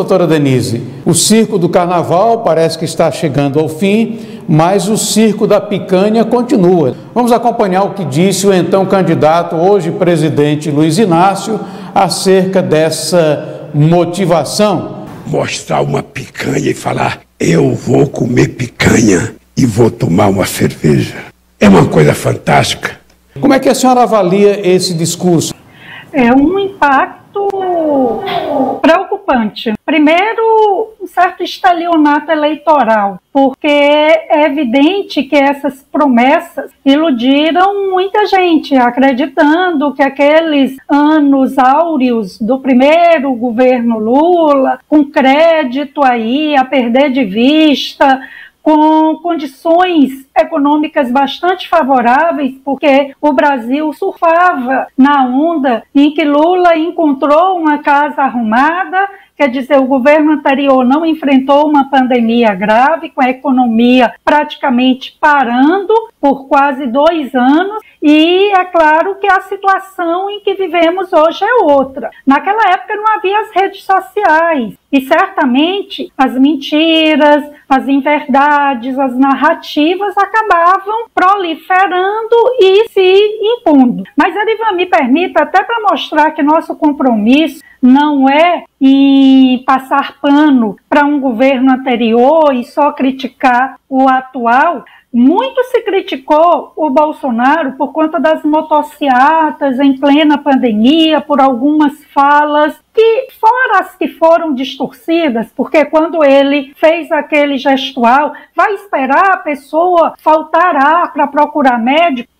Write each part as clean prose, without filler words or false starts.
Doutora Denise, o circo do carnaval parece que está chegando ao fim, mas o circo da picanha continua. Vamos acompanhar o que disse o então candidato, hoje presidente Luiz Inácio, acerca dessa motivação. Mostrar uma picanha e falar, eu vou comer picanha e vou tomar uma cerveja. É uma coisa fantástica. Como é que a senhora avalia esse discurso? É um impacto preocupante. Primeiro, um certo estelionato eleitoral, porque é evidente que essas promessas iludiram muita gente, acreditando que aqueles anos áureos do primeiro governo Lula, com crédito aí a perder de vista, com condições econômicas bastante favoráveis, porque o Brasil surfava na onda em que Lula encontrou uma casa arrumada, quer dizer, o governo anterior não enfrentou uma pandemia grave, com a economia praticamente parando por quase 2 anos, e é claro que a situação em que vivemos hoje é outra. Naquela época não havia as redes sociais, e certamente as mentiras, as inverdades, as narrativas acabavam proliferando e se impondo. Mas, Erivan, me permita, até para mostrar que nosso compromisso não é em passar pano para um governo anterior e só criticar o atual. Muito se criticou o Bolsonaro por conta das motociatas em plena pandemia, por algumas falas que, fora as que foram distorcidas, porque quando ele fez aquele gestual, vai esperar a pessoa faltar ar para procurar médico,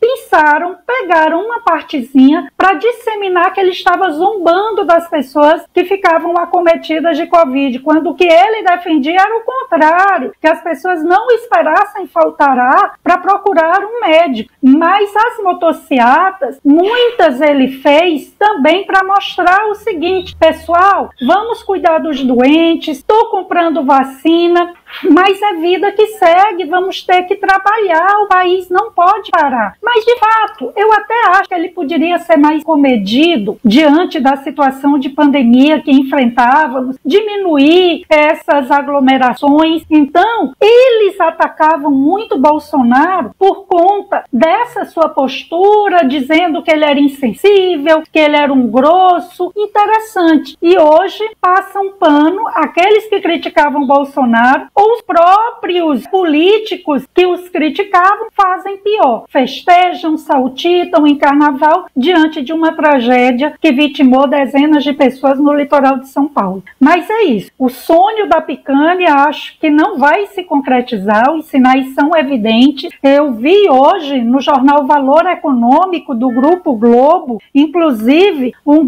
pegaram uma partezinha para disseminar que ele estava zombando das pessoas que ficavam acometidas de Covid, quando o que ele defendia era o contrário, que as pessoas não esperassem faltar ar para procurar um médico. Mas as motociatas, muitas ele fez também para mostrar o seguinte: pessoal, vamos cuidar dos doentes, estou comprando vacina, mas é vida que segue, vamos ter que trabalhar, o país não pode parar. Mas, de fato, eu até acho que ele poderia ser mais comedido diante da situação de pandemia que enfrentávamos, diminuir essas aglomerações. Então, eles atacavam muito Bolsonaro por conta dessa sua postura, dizendo que ele era insensível, que ele era um grosso. Interessante. E hoje passam pano aqueles que criticavam Bolsonaro, ou os próprios políticos que os criticavam fazem pior. Festejam, saltitam em carnaval diante de uma tragédia que vitimou dezenas de pessoas no litoral de São Paulo. Mas é isso. O sonho da picanha acho que não vai se concretizar, os sinais são evidentes. Eu vi hoje no jornal Valor Econômico do Grupo Globo, inclusive um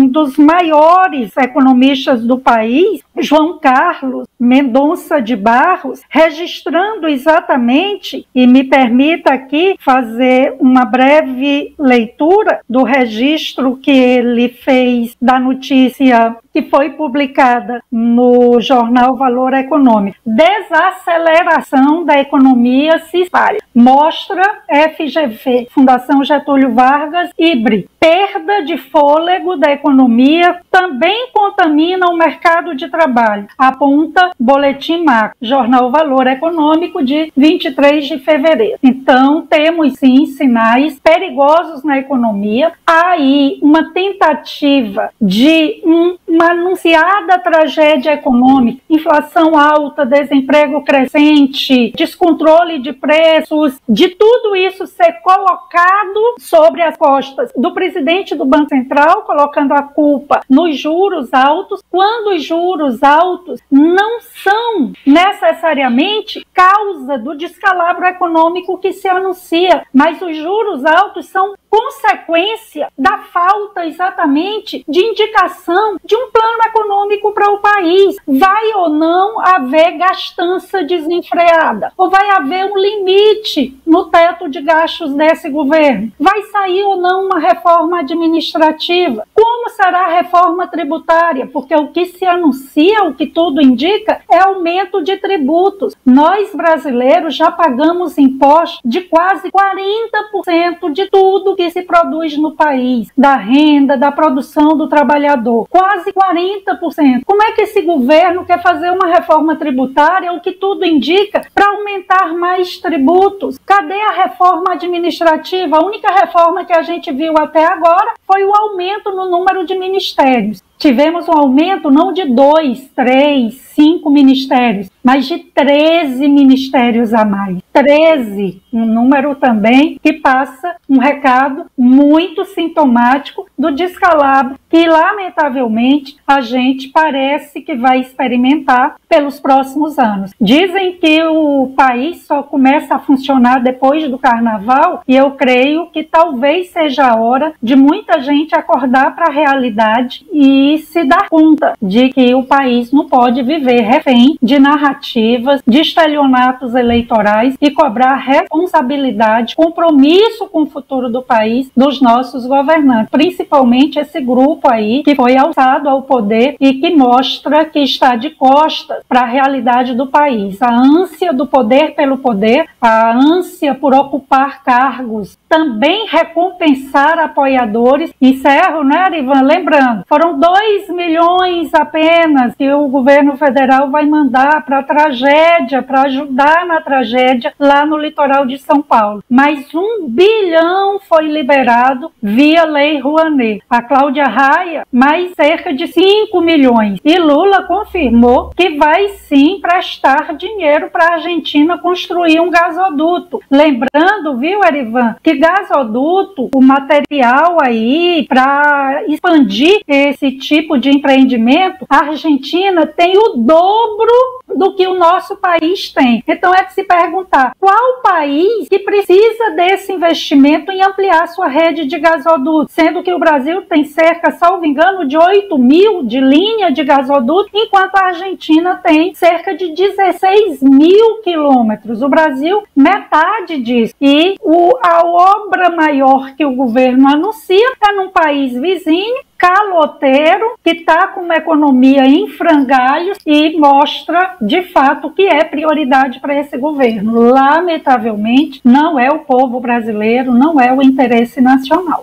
dos maiores economistas do país, João Carlos Mendonça de Barros, registrando exatamente, e me permita aqui fazer uma breve leitura do registro que ele fez da notícia que foi publicada no jornal Valor Econômico. Desaceleração da economia se espalha. Mostra FGV, Fundação Getúlio Vargas, IBRE. Perda de fôlego da economia também contamina o mercado de trabalho, aponta Boletim Macro, jornal Valor Econômico de 23 de fevereiro. Então, temos sim sinais perigosos na economia. Há aí uma tentativa de uma anunciada tragédia econômica, inflação alta, desemprego crescente, descontrole de preços, de tudo isso ser colocado sobre as costas do presidente do Banco Central, colocando a culpa nos juros altos, quando os juros altos não são necessariamente causa do descalabro econômico que se anuncia, mas os juros altos são consequência da falta exatamente de indicação de um plano econômico para o país. Vai ou não haver gastança desenfreada? Ou vai haver um limite no teto de gastos desse governo? Vai sair ou não uma reforma administrativa? Como será a reforma tributária? Porque o que se anuncia, o que tudo indica, é aumento de tributos. Nós, brasileiros, já pagamos impostos de quase 40% de tudo que se produz no país, da renda, da produção do trabalhador. Quase 40%. Como é que esse governo quer fazer uma reforma tributária, o que tudo indica, para aumentar mais tributos? Cadê a reforma administrativa? A única reforma que a gente viu até agora foi o aumento no número de ministérios. Tivemos um aumento não de 2, 3, 5 ministérios, mas de 13 ministérios a mais. 13, um número também que passa um recado muito sintomático do descalabro que, lamentavelmente, a gente parece que vai experimentar pelos próximos anos. Dizem que o país só começa a funcionar depois do carnaval, e eu creio que talvez seja a hora de muita gente acordar para a realidade e se dar conta de que o país não pode viver refém de narrativas, de estelionatos eleitorais e cobrar responsabilidade, compromisso com o futuro do país dos nossos governantes, principalmente esse grupo aí que foi alçado ao poder e que mostra que está de costas para a realidade do país. A ânsia do poder pelo poder, a ânsia por ocupar cargos, também recompensar apoiadores. Encerro, né, Arivan? Lembrando, foram 2 milhões apenas que o governo federal vai mandar para a tragédia, para ajudar na tragédia lá no litoral de São Paulo. Mas 1 bilhão foi liberado via Lei Rouanet. A Cláudia Raia, mais cerca de 5 milhões. E Lula confirmou que vai sim prestar dinheiro para a Argentina construir um gasoduto. Lembrando, viu, Arivan, que gasoduto, o material aí para expandir esse tipo de empreendimento, a Argentina tem o dobro do que o nosso país tem. Então é de se perguntar, qual país que precisa desse investimento em ampliar sua rede de gasoduto, sendo que o Brasil tem cerca, salvo engano, de 8 mil de linha de gasoduto, enquanto a Argentina tem cerca de 16 mil quilômetros. O Brasil, metade disso. E a obra maior que o governo anuncia é num país vizinho, caloteiro, que está com uma economia em frangalhos e mostra, de fato, o que é prioridade para esse governo. Lamentavelmente, não é o povo brasileiro, não é o interesse nacional.